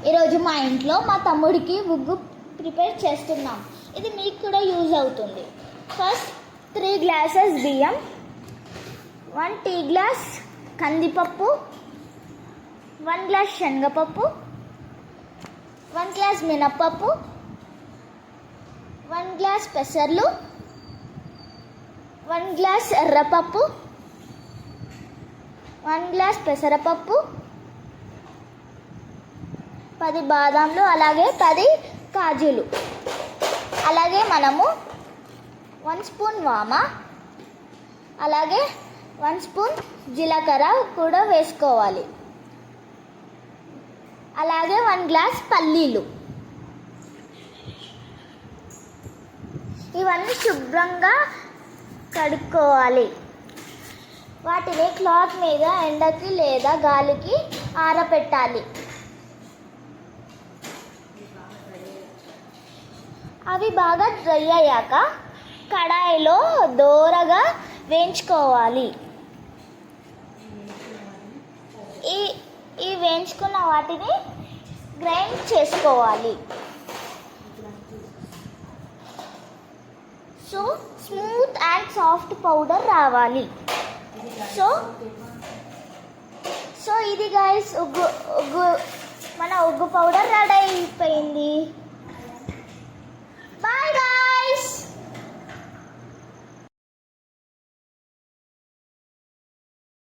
ఈరోజు మా ఇంట్లో మా తమ్ముడికి ఉగ్గు ప్రిపేర్ చేస్తున్నాం. ఇది మీకు కూడా యూజ్ అవుతుంది. ఫస్ట్ 3 గ్లాసెస్ బియ్యం, 1 టీ గ్లాస్ కందిపప్పు, 1 గ్లాస్ శనగపప్పు, 1 గ్లాస్ మినప్పప్పు, 1 గ్లాస్ పెసర్లు, 1 గ్లాస్ ఎర్రపప్పు, 1 గ్లాస్ పెసరపప్పు, 10 బాదాంలు, అలాగే 10 కాజులు. అలాగే మనము 1 స్పూన్ వామ, అలాగే 1 స్పూన్ జీలకర్ర కూడా వేసుకోవాలి. అలాగే 1 గ్లాస్ పల్లీలు. ఇవన్నీ శుభ్రంగా కడుక్కోవాలి. వాటిని క్లాత్ మీద ఎండకి లేదా గాలికి ఆరబెట్టాలి. అవి బాగా డ్రై అయ్యాక కడాయిలో దోరగా వేయించుకోవాలి. ఈ వేయించుకున్న వాటిని గ్రైండ్ చేసుకోవాలి. So smooth and soft powder రావాలి. సో ఇది గైస్ మన ఉగ్గు పౌడర్ రెడీ అయిపోయింది.